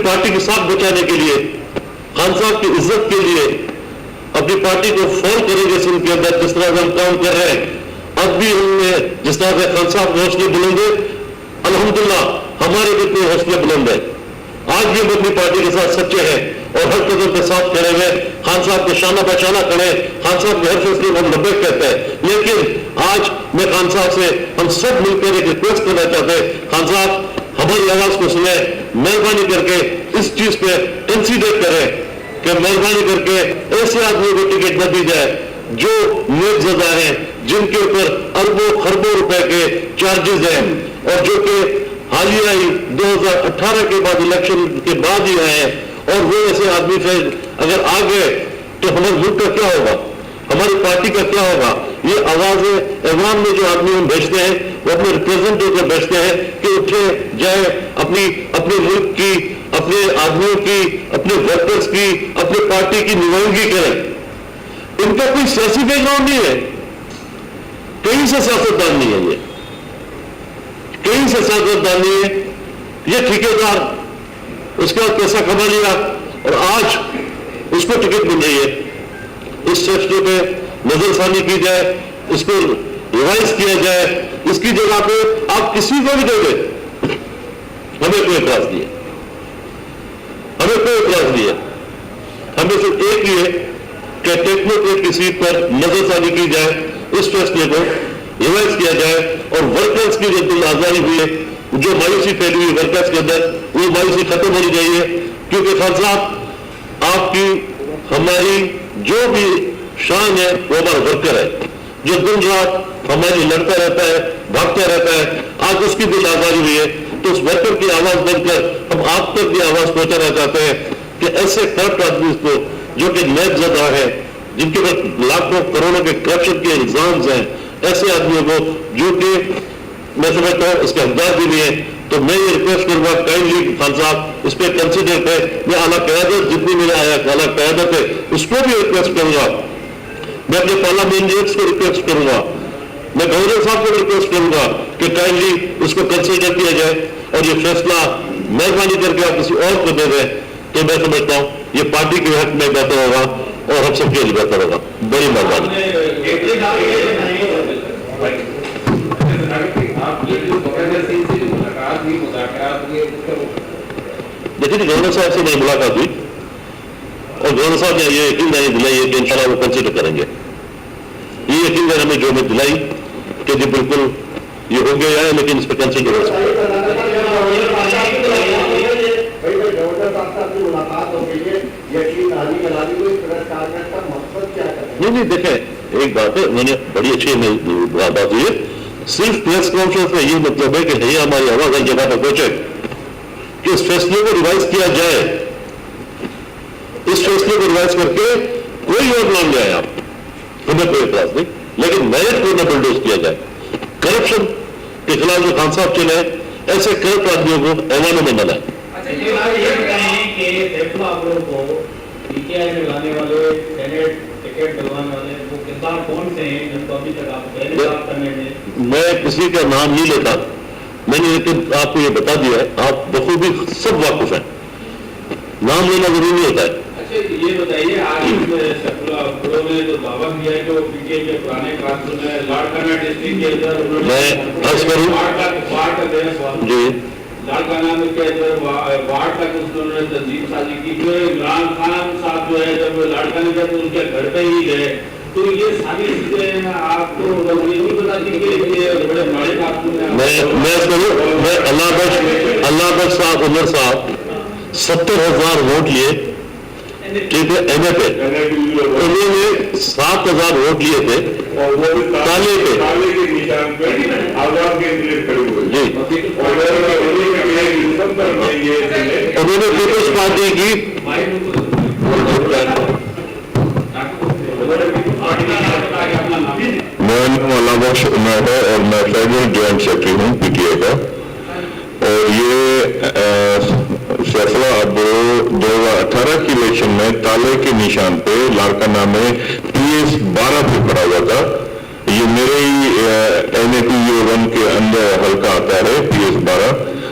Party کی ساکھ بچانے کے لیے، خان صاحب کی عزت کے لیے اپنی پارٹی کو فال کریں گے سن کے اندر جس طرح سے ہم کام کر رہے ہیں. اب بھی ہم نے جس طرح سے خان صاحب کے حوصلے بلند ہے، الحمدللہ ہمارے بھی کوئی حوصلے بلند ہے. آج بھی ہم اپنی پارٹی کے ساتھ سچے ہیں اور ہر قدم کے ساتھ کھڑے ہوئے. خان صاحب کے شانہ بشانہ کھڑے، خان صاحب کے ہر فیصلے کو ہم لبیک کہتے ہیں. لیکن آج میں خان صاحب سے ہم سب مل کر ایک ریکویسٹ کرنا چاہتے ہیں، خان صاحب ہماری آواز کو سنیں، مہربانی کر کے اس چیز پہ کنسیڈر کریں کہ مہربانی کر کے ایسے آدمی کو ٹکٹ نہ دی جائے جو نیک زدہ ہیں، جن کے اوپر اربوں خربوں روپے کے چارجز ہیں اور جو کہ حالیہ ہی 2018 کے بعد الیکشن کے بعد ہی آئے ہیں. اور وہ ایسے آدمی سے اگر آ گئے تو ہمارے ملک کا کیا ہوگا، ہماری پارٹی کا کیا ہوگا؟ یہ آواز عوام میں جو آدمی ہم بھیجتے ہیں وہ اپنے ریپرزینٹیٹیو کو بھیجتے ہیں کہ اٹھے جائے، اپنے ملک کی، اپنے آدمیوں کی، اپنے ورکرز کی، اپنے پارٹی کی نمائندگی کریں. ان کا کوئی سیاسی بیک گراؤنڈ نہیں ہے، کہیں سے سیاستدان نہیں ہے، کہیں سے سیاستدان نہیں ہے. یہ ٹھیکیدار اس کا پیسہ کما لیا اور آج اس کو ٹکٹ مل رہی ہے. اس فیصلے پہ نظر ثانی کی جائے، اس کو ریوائز کیا جائے. اس کی جگہ پہ آپ کسی کو بھی دے دیں، ہمیں کوئی اعتراض نہیں ہے، ہمیں کوئی اعتراض نہیں ہے. ہمیں صرف ایک ہی ہے کہ ٹیکنوکریٹ کی سیٹ پر نظر ثانی کی جائے، اس فیصلے کو ریوائز کیا جائے اور ورکرز کی جو دل آزاری ہوئی ہے، جو مایوسی پھیلی ہوئی ورکرز کے اندر، وہ مایوسی ختم ہونی چاہیے. کیونکہ خان صاحب آپ کی ہماری جو بھی شان ہے وہ ہمارا ورکر ہے، جو دن رات ہماری لڑتا رہتا ہے، بھاگتا رہتا ہے. آج اس کی دل آزاری ہوئی ہے تو اس ورکر کی آواز بن کر ہم آپ تک بھی آواز پہنچانا چاہتے ہیں کہ ایسے کرپٹ آدمی کو جو کہ نیب زدہ ہے، جن کے پر لاکھوں کروڑوں کے کرپشن کے الزامز ہیں، ایسے آدمیوں کو جو کہ میں سمجھتا ہوں اس کے حقدار بھی نہیں ہے. تو میں یہ ریکویسٹ کروں گا کائنڈلی خان صاحب اس پہ کنسیڈر کریں. میں اعلیٰ قیادت جتنی میرے اعلیٰ قیادت ہے اس کو بھی ریکویسٹ کروں گا، میں اپنے پارلیمنٹریٹس کو ریکویسٹ کروں گا، میں گورنر صاحب کو ریکویسٹ کروں گا کہ کائنڈلی اس کو کنسیڈر کیا جائے اور یہ فیصلہ مہربانی کر کے آپ کسی اور کو دے دیں. تو میں سمجھتا ہوں یہ پارٹی کے حق میں بہتر ہوگا اور ہم سب کے لیے بہتر ہوگا. بڑی مہربانی. لیکن گورنر صاحب سے میری ملاقات ہوئی اور گورنر صاحب نے یہ یقین دلائی ہے کہ انشاءاللہ وہ کنسیڈر کریں گے. یہ یقین ہمیں جو ہمیں دلائی کہ جی بالکل یہ ہو گیا ہے لیکن اس پہ کنسیڈر ہو سکتا نہیں. دیکھیں ایک بات ہے، میں نے بڑی اچھی بات ہوئی ہے. صرف پریس کانفرنس میں یہ مطلب ہے کہ ہماری آواز ہر جگہ پر پہنچے کہ اس فیصلے کو ریوائز کیا جائے. اس فیصلے کو ریوائز کر کے کوئی اور نام لے آئے آپ، ہمیں کوئی اعتراض نہیں، لیکن میرٹ کو نہ بلڈوز کیا جائے. کرپشن کے خلاف جو خان صاحب چلے ایسے کرپٹ آدمیوں کو ایوانوں میں نہ لائیں. میں کسی کا نام نہیں لیتا، میں نے لیکن آپ کو یہ بتا دیا ہے، آپ بخوبی سب واقف ہیں، نام لینا ضروری نہیں ہوتا ہے. یہ بتائیے آج نے جو دعویٰ کیا ہے کہ وہ پی ٹی آئی کے پرانے کارکن ہے لاڑکانہ ڈسٹرکٹ کے اندر میں عرض کروں جی لاڑکانہ میں کے اندر وارڈ تک انہوں نے تنظیم سازی کی. جو عمران خان صاحب جو ہے جب لاڑکانہ گئے تو ان کے گھر پہ ہی گئے. تو یہ ساری چیزیں آپ کو یہ نہیں بتاتی کہ یہ بڑے بڑے کارکن ہیں. میں اللہ بخش صاحب عمر صاحب 70,000 ووٹ لیے، ٹھیک ہے، ایم اے پہ انہوں نے 7,000 ووٹ لیے تھے تالے پہ جی. انہوں نے پیپلز پارٹی کی اللہ بخش عمر ہے اور میں فیڈرل جوائنٹ سیکرٹری ہوں پی ٹی آئی کا. اور یہ فیصلہ اب 2018 کی الیکشن میں تالے کے نشان پہ لاڑکانہ میں PS 12 پہ پڑا ہوا تھا. یہ میرے ہی NAPU 1 کے اندر حلقہ آتا ہے PS 12.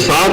7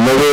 90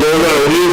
2019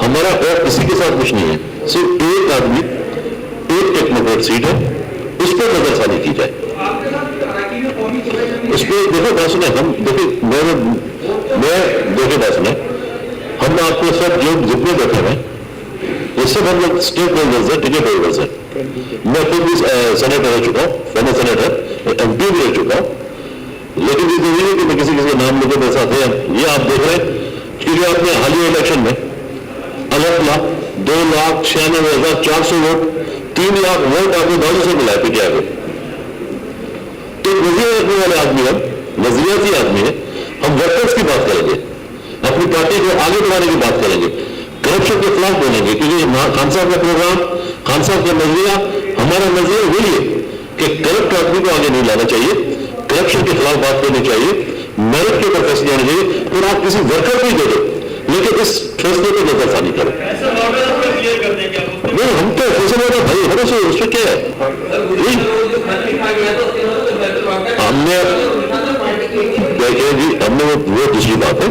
ہمارا اور کسی کے ساتھ کچھ نہیں ہے، صرف ایک آدمی ایک ٹیکنوکریٹ سیٹ ہے، اس پہ نظر ثانی کی جائے. اس پہ دیکھو بات سنیں، ہم دیکھیں دیکھے بات سنیں، ہم آپ کو سب جو جتنے بیٹھے ہیں یہ سب ہم لوگ اسٹیک ہولڈرز ہیں، ٹکٹ ہولڈرز ہیں. میں خود بھی سینیٹر رہ چکا ہوں، فارمر سینیٹر، ایم پی بھی رہ چکا ہوں، لیکن یہ ضروری ہے کہ میں کسی کا نام لے کے میرے ساتھ ہیں. یہ آپ دیکھ رہے ہیں کہ آپ نے حالیہ الیکشن میں الحمدللہ 2,96,400 ووٹ، 3 لاکھ ووٹ آپ نے دولت سے ملائے پی ٹی آئی کو. تو نظریہ رکھنے والے آدمی ہم نظریاتی آدمی ہیں. ہم ورکرز کی بات کریں گے، اپنی پارٹی کو آگے بڑھانے کی بات کریں گے، کرپشن کے خلاف بولیں گے. کیونکہ خان صاحب کا پروگرام، خان صاحب کا نظریہ، ہمارا نظریہ وہی ہے کہ کرپٹ آدمی کو آگے نہیں لانا چاہیے، کرپشن کے خلاف بات کرنی چاہیے، میرٹ کے اوپر فیصلے ہونے چاہیے. پھر آپ کسی ورکر کو ہی دے دو، لیکن اس فیصلے پہ نظر ثانی کرو. نہیں، ہم تو فیصلے کا بھائی ہمیں سے اس پہ کیا ہے. ہم نے دیکھیں جی، ہم نے وہ دوسری بات ہے،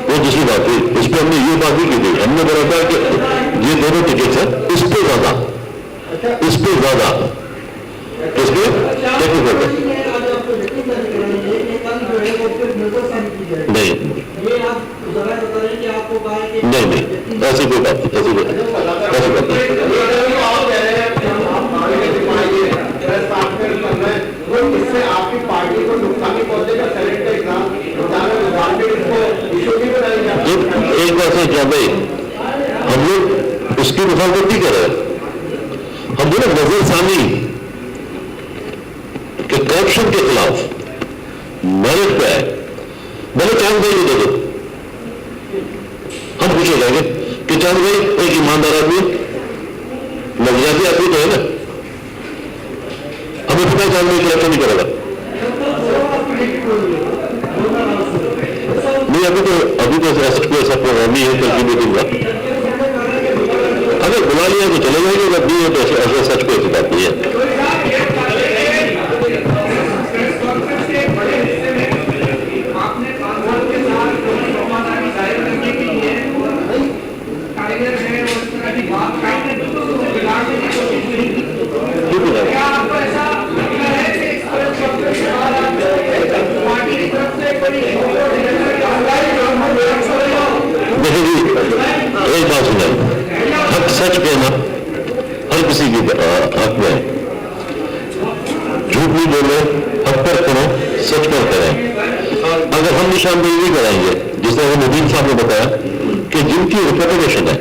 وہ دوسری بات ہے، اس پہ ہم نے یہ بات بھی کی تھی. ہم نے بولا تھا کہ یہ دونوں ٹکٹ ہیں، اس پہ زیادہ اس پہ ٹیکنیکل نہیں ایسی کوئی بات نہیں، ایسی بات ایک بات ہے کیا بھائی، ہم لوگ اس کی مخالفت نہیں کر رہے. ہم جو نا نظر ثانی کہ کرپشن کے خلاف میرٹ پہ ہے. میں نے چاند بھائی دے دو، ہم خوش ہو جائیں گے کہ چاند بھائی ایک ایماندار آدمی، نظریاتی آدمی تو ہے نا. ہمیں پتہ چاند بھائی کرپشن نہیں کرے گا. نہیں، ابھی تو ایسا پروگرام نہیں ہے، کل کی میٹنگ کا اگر بلا لیا تو چلے جائیں گے، اگر نہیں ہے تو ایسا سچ کو ایسی بات نہیں ہے. دیکھیں جی، ایک بات سنیں، حق سچ کہنا ہر کسی کی حق میں ہے. جھوٹ نہیں بولے، حق پر کرو، سچ پر کریں. اگر ہم نشاندہی نہیں کرائیں گے، جس طرح ندیم صاحب نے بتایا کہ جن کی ریپوٹیشن ہے